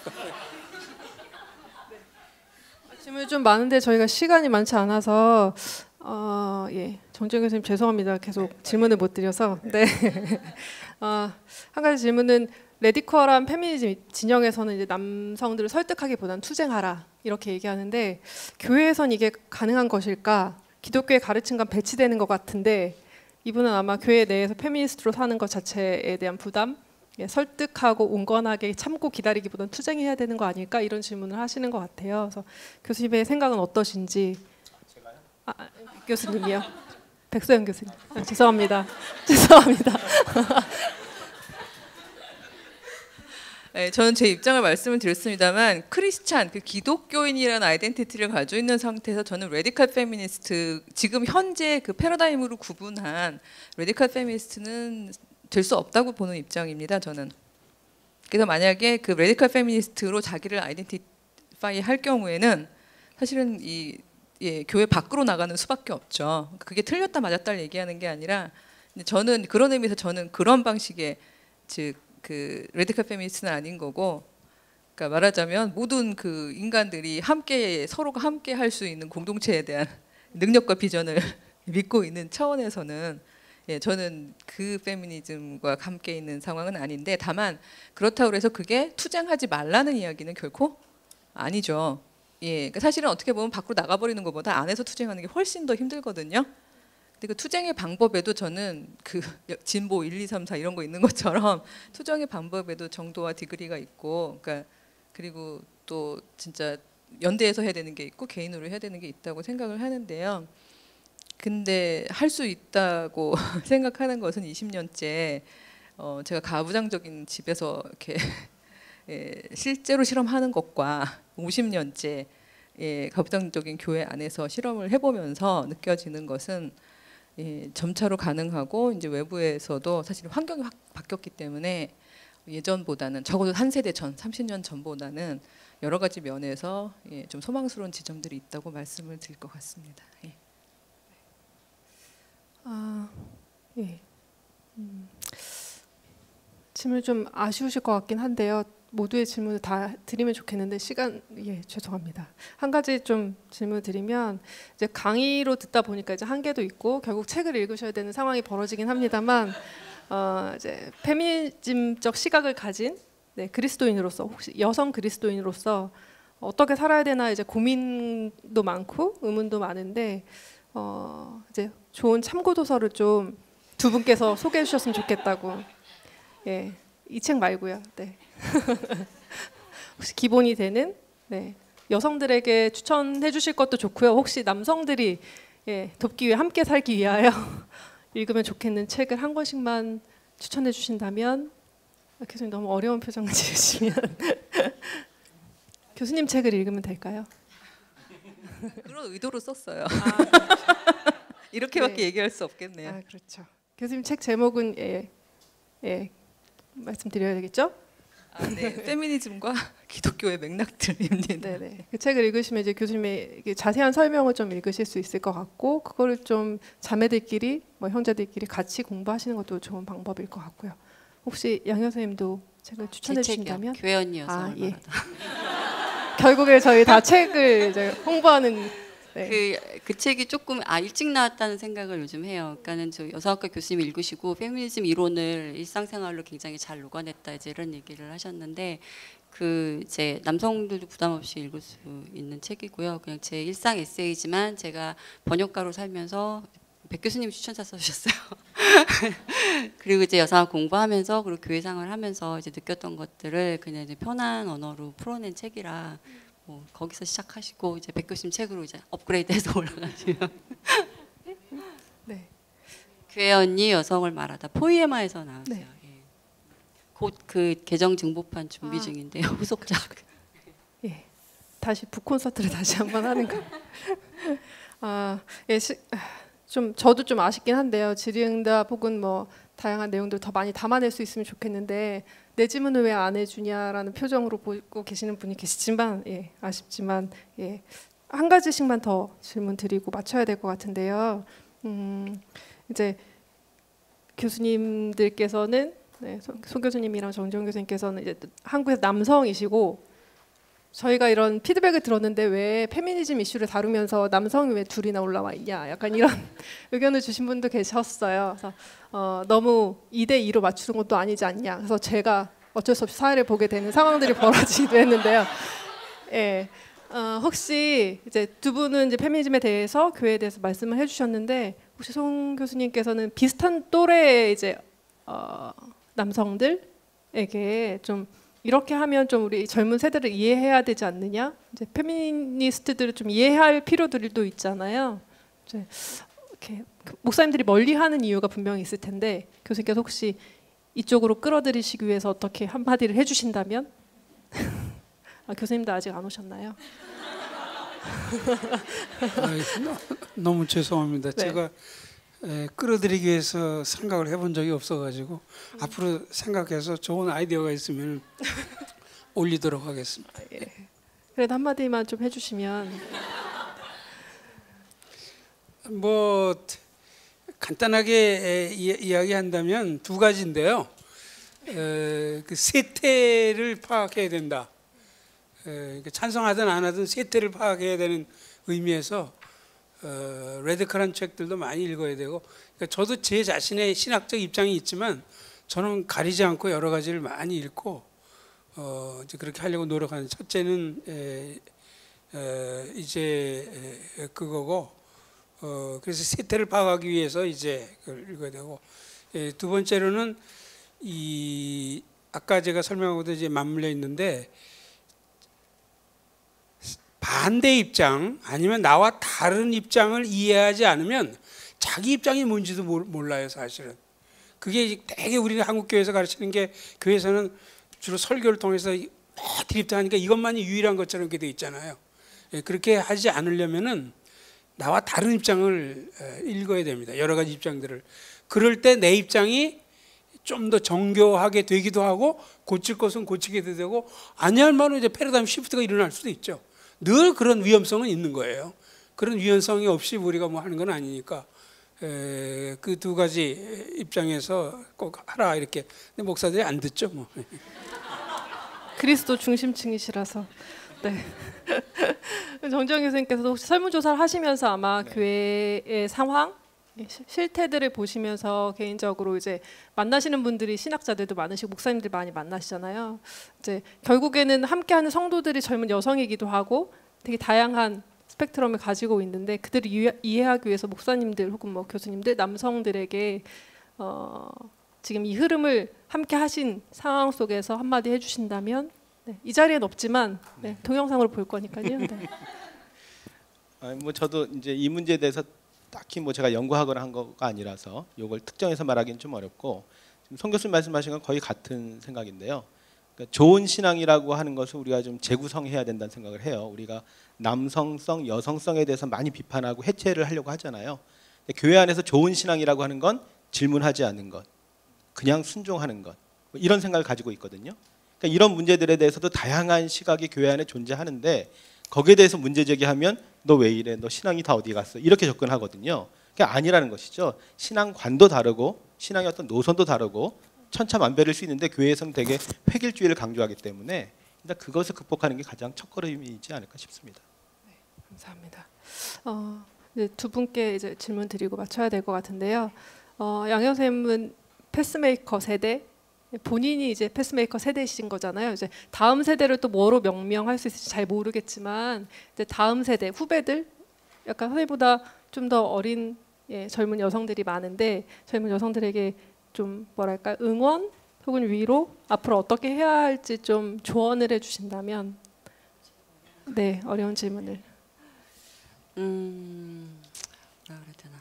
질문이 좀 많은데 저희가 시간이 많지 않아서 정재영 교수님 죄송합니다. 계속 질문을 못 드려서. 네. 한 가지 질문은 레디컬한 페미니즘 진영에서는 이제 남성들을 설득하기보다는 투쟁하라 이렇게 얘기하는데 교회에선 이게 가능한 것일까? 기독교의 가르침과 배치되는 것 같은데 이분은 아마 교회 내에서 페미니스트로 사는 것 자체에 대한 부담, 설득하고 온건하게 참고 기다리기보다는 투쟁해야 되는 거 아닐까 이런 질문을 하시는 것 같아요. 그래서 교수님의 생각은 어떠신지. 제가요? 교수님이요. 백소영 교수님. 죄송합니다. 죄송합니다. 네, 저는 제 입장을 말씀을 드렸습니다만 크리스찬, 그 기독교인이라는 아이덴티티를 가지고 있는 상태에서 저는 레디컬 페미니스트, 지금 현재 그 패러다임으로 구분한 레디컬 페미니스트는 될 수 없다고 보는 입장입니다. 저는. 그래서 만약에 그 레디컬 페미니스트로 자기를 아이덴티파이 할 경우에는 사실은 교회 밖으로 나가는 수밖에 없죠. 그게 틀렸다 맞았다를 얘기하는 게 아니라 저는 그런 의미에서 저는 그런 방식의 그 레디컬 페미니스트는 아닌 거고, 그러니까 말하자면 모든 그 인간들이 함께 서로가 함께 할 수 있는 공동체에 대한 능력과 비전을 믿고 있는 차원에서는 저는 그 페미니즘과 함께 있는 상황은 아닌데, 다만 그렇다고 해서 그게 투쟁하지 말라는 이야기는 결코 아니죠. 그러니까 사실은 어떻게 보면 밖으로 나가버리는 것보다 안에서 투쟁하는 게 훨씬 더 힘들거든요. 근데 그 투쟁의 방법에도 저는 그 진보 1, 2, 3, 4 이런 거 있는 것처럼 투쟁의 방법에도 정도와 디그리가 있고, 그러니까 그리고 또 진짜 연대해서 해야 되는 게 있고 개인으로 해야 되는 게 있다고 생각을 하는데요. 근데 할 수 있다고 생각하는 것은 20년째 제가 가부장적인 집에서 이렇게 실제로 실험하는 것과 50년째 가부장적인 교회 안에서 실험을 해보면서 느껴지는 것은 점차로 가능하고, 이제 외부에서도 사실 환경이 확 바뀌었기 때문에 예전보다는 적어도 한 세대 전, 30년 전보다는 여러 가지 면에서 좀 소망스러운 지점들이 있다고 말씀을 드릴 것 같습니다. 질문 좀 아쉬우실 것 같긴 한데요. 모두의 질문을 다 드리면 좋겠는데 시간 죄송합니다. 한 가지 좀 질문 드리면, 이제 강의로 듣다 보니까 이제 한계도 있고 결국 책을 읽으셔야 되는 상황이 벌어지긴 합니다만, 이제 페미니즘적 시각을 가진 그리스도인으로서, 혹시 여성 그리스도인으로서 어떻게 살아야 되나 이제 고민도 많고 의문도 많은데 이제 좋은 참고 도서를 좀 두 분께서 소개해 주셨으면 좋겠다고. 이 책 말고요. 네. 혹시 기본이 되는 여성들에게 추천해 주실 것도 좋고요. 혹시 남성들이 돕기 위해 함께 살기 위하여 읽으면 좋겠는 책을 한 권씩만 추천해 주신다면. 교수님 너무 어려운 표정 지으시면 교수님 책을 읽으면 될까요? 그런 의도로 썼어요. 이렇게밖에 얘기할 수 없겠네요. 그렇죠. 교수님 책 제목은 말씀드려야 되겠죠? 네. 페미니즘과 기독교의 맥락들입니다. 네네. 그 책을 읽으시면 이제 교수님의 이게 자세한 설명을 좀 읽으실 수 있을 것 같고 그거를 좀 자매들끼리 뭐 형제들끼리 같이 공부하시는 것도 좋은 방법일 것 같고요. 혹시 양 선생님도 책을 추천해 제 책이요. 주신다면? 교회 언니 여성을 아, 예. 말하다. 결국에 저희 다 책을 이제 홍보하는 네. 그 책이 조금 일찍 나왔다는 생각을 요즘 해요. 그러니까는 저 여성학과 교수님 읽으시고 페미니즘 이론을 일상생활로 굉장히 잘 녹아냈다 이제 이런 얘기를 하셨는데 그 이제 남성들도 부담 없이 읽을 수 있는 책이고요. 그냥 제 일상 에세이지만 제가 번역가로 살면서 백 교수님 추천사 써주셨어요. 그리고 이제 여성학 공부하면서 그리고 교회 생활을 하면서 이제 느꼈던 것들을 그냥 이제 편한 언어로 풀어낸 책이라. 뭐 거기서 시작하시고 이제 백 교수님 책으로 이제 업그레이드해서 올라가시면 네. 교회 언니 여성을 말하다 포이에마에서 나왔어요. 네. 예. 곧 그 개정 증보판 준비 중인데요. 후속작. 예. 다시 북콘서트를 다시 한번 하는 거. 예, 좀 저도 좀 아쉽긴 한데요. 질의응답 혹은 뭐 다양한 내용들 더 많이 담아낼 수 있으면 좋겠는데 내 질문을 왜 안 해주냐라는 표정으로 보고 계시는 분이 계시지만 예, 아쉽지만 예, 한 가지씩만 더 질문 드리고 맞춰야 될 것 같은데요. 이제 교수님들께서는 네, 송 교수님이랑 정지원 교수님께서는 이제 한국에서 남성이시고 저희가 이런 피드백을 들었는데 왜 페미니즘 이슈를 다루면서 남성이 왜 둘이나 올라와 있냐 약간 이런 의견을 주신 분도 계셨어요. 그래서 너무 2대2로 맞추는 것도 아니지 않냐. 그래서 제가 어쩔 수 없이 사회를 보게 되는 상황들이 벌어지기도 했는데요. 예, 혹시 이제 두 분은 이제 페미니즘에 대해서 교회에 대해서 말씀을 해주셨는데 혹시 송 교수님께서는 비슷한 또래의 이제 남성들에게 좀 이렇게 하면 좀 우리 젊은 세대를 이해해야 되지 않느냐? 이제 페미니스트들을 좀 이해할 필요들도 있잖아요. 이제 이렇게 목사님들이 멀리하는 이유가 분명히 있을 텐데 교수님께서 혹시 이쪽으로 끌어들이시기 위해서 어떻게 한마디를 해주신다면? 교수님도 아직 안 오셨나요? 너무 죄송합니다. 네. 제가 끌어들이기 위해서 생각을 해본 적이 없어가지고 앞으로 생각해서 좋은 아이디어가 있으면 올리도록 하겠습니다. 예. 그래도 한마디만 좀 해주시면. 뭐 간단하게 이야기한다면 두 가지인데요. 그 세태를 파악해야 된다. 찬성하든 안 하든 세태를 파악해야 되는 의미에서 레디컬한 책들도 많이 읽어야 되고, 그러니까 저도 제 자신의 신학적 입장이 있지만 저는 가리지 않고 여러 가지를 많이 읽고 이제 그렇게 하려고 노력하는. 첫째는 이제 그거고, 그래서 세태를 파악하기 위해서 이제 그걸 읽어야 되고, 두 번째로는 이 아까 제가 설명하고도 이제 맞물려 있는데, 반대 입장 아니면 나와 다른 입장을 이해하지 않으면 자기 입장이 뭔지도 몰라요, 사실은. 그게 되게 우리 한국 교회에서 가르치는 게, 교회에서는 주로 설교를 통해서 드립하니까 이것만이 유일한 것처럼 이렇게 돼 있잖아요. 그렇게 하지 않으려면은 나와 다른 입장을 읽어야 됩니다. 여러 가지 입장들을. 그럴 때 내 입장이 좀 더 정교하게 되기도 하고, 고칠 것은 고치게 되고, 아니야말로 이제 패러다임 시프트가 일어날 수도 있죠. 늘 그런 위험성은 있는 거예요. 그런 위험성이 없이 우리가 뭐 하는 건 아니니까 그 두 가지 입장에서 꼭 하라 이렇게. 근데 목사들이 안 듣죠, 뭐. 그리스도 중심층이시라서. 네. 정지영 교수님께서도 혹시 설문조사를 하시면서 아마 네. 교회의 상황, 실태들을 보시면서 개인적으로 이제 만나시는 분들이 신학자들도 많으시고 목사님들 많이 만나시잖아요. 이제 결국에는 함께하는 성도들이 젊은 여성이기도 하고 되게 다양한 스펙트럼을 가지고 있는데 그들을 이해하기 위해서 목사님들 혹은 뭐 교수님들, 남성들에게 지금 이 흐름을 함께하신 상황 속에서 한마디 해주신다면, 네, 이 자리엔 없지만 네, 동영상으로 볼 거니까요. 네. 뭐 저도 이제 이 문제에 대해서 딱히 뭐 제가 연구하거나 한 거가 아니라서 이걸 특정해서 말하기는 좀 어렵고, 지금 송 교수님 말씀하신 건 거의 같은 생각인데요. 그러니까 좋은 신앙이라고 하는 것을 우리가 좀 재구성해야 된다는 생각을 해요. 우리가 남성성, 여성성에 대해서 많이 비판하고 해체를 하려고 하잖아요. 근데 교회 안에서 좋은 신앙이라고 하는 건 질문하지 않는 것, 그냥 순종하는 것, 뭐 이런 생각을 가지고 있거든요. 그러니까 이런 문제들에 대해서도 다양한 시각이 교회 안에 존재하는데 거기에 대해서 문제 제기하면 너 왜 이래? 너 신앙이 다 어디 갔어? 이렇게 접근하거든요. 그게 아니라는 것이죠. 신앙관도 다르고 신앙의 어떤 노선도 다르고 천차만별일 수 있는데 교회에서는 되게 획일주의를 강조하기 때문에 일단 그것을 극복하는 게 가장 첫걸음이지 않을까 싶습니다. 감사합니다. 이제 두 분께 이제 질문 드리고 맞춰야 될 것 같은데요. 양현 선생님은 패스메이커 세대, 본인이 이제 패스메이커 세대이신 거잖아요. 이제 다음 세대를 또 뭐로 명명할 수 있을지 잘 모르겠지만 이제 다음 세대 후배들, 약간 선생님보다 좀 더 어린 젊은 여성들이 많은데 젊은 여성들에게 좀 뭐랄까 응원 혹은 위로 앞으로 어떻게 해야 할지 좀 조언을 해주신다면. 네, 어려운 질문을. 뭐라 그래야 되나.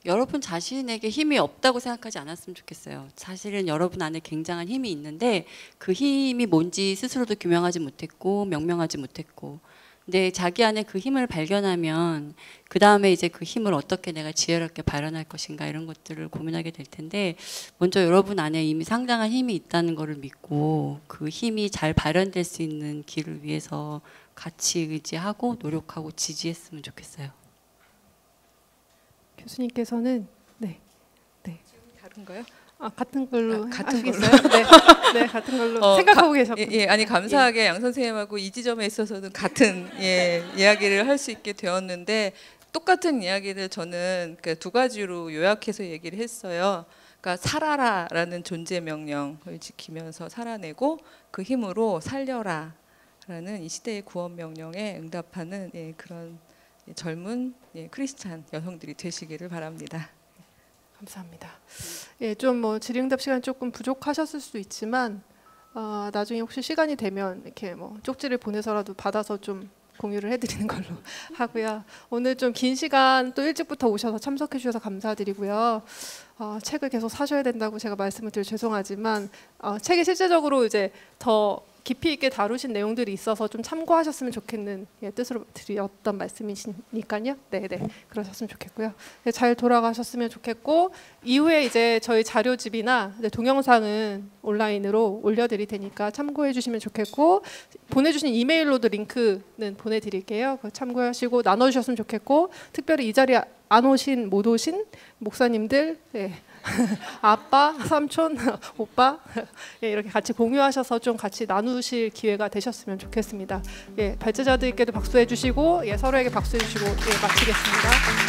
여러분 자신에게 힘이 없다고 생각하지 않았으면 좋겠어요. 사실은 여러분 안에 굉장한 힘이 있는데 그 힘이 뭔지 스스로도 규명하지 못했고 명명하지 못했고, 근데 자기 안에 그 힘을 발견하면 그 다음에 이제 그 힘을 어떻게 내가 지혜롭게 발현할 것인가 이런 것들을 고민하게 될 텐데, 먼저 여러분 안에 이미 상당한 힘이 있다는 것을 믿고 그 힘이 잘 발현될 수 있는 길을 위해서 같이 의지하고 노력하고 지지했으면 좋겠어요. 교수님께서는 다른가요? 같은 걸로 같은 걸로. 하시겠어요? 네, 같은 걸로 생각하고 계셨군요. 아니 감사하게 양 선생님하고 이 지점에 있어서는 같은 이야기를 할 수 있게 되었는데, 똑같은 이야기를 저는 그 두 가지로 요약해서 얘기를 했어요. 그러니까 살아라라는 존재 명령을 지키면서 살아내고 그 힘으로 살려라라는 이 시대의 구원 명령에 응답하는 그런 젊은 크리스찬 여성들이 되시기를 바랍니다. 감사합니다. 좀 뭐 질의응답 시간 조금 부족하셨을 수도 있지만 나중에 혹시 시간이 되면 이렇게 뭐 쪽지를 보내서라도 받아서 좀 공유를 해드리는 걸로 하고요. 오늘 좀 긴 시간 또 일찍부터 오셔서 참석해 주셔서 감사드리고요. 책을 계속 사셔야 된다고 제가 말씀을 드려 죄송하지만 책이 실제적으로 이제 더 깊이 있게 다루신 내용들이 있어서 좀 참고하셨으면 좋겠는 뜻으로 드렸던 말씀이시니까요. 네, 그러셨으면 좋겠고요. 잘 돌아가셨으면 좋겠고, 이후에 이제 저희 자료집이나 동영상은 온라인으로 올려드릴 테니까 참고해 주시면 좋겠고, 보내주신 이메일로도 링크는 보내드릴게요. 참고하시고 나눠주셨으면 좋겠고, 특별히 이 자리에 안 오신 못 오신 목사님들, 아빠, 삼촌, 오빠 이렇게 같이 공유하셔서 좀 같이 나누실 기회가 되셨으면 좋겠습니다. 발제자들께도 박수해 주시고 서로에게 박수해 주시고 마치겠습니다.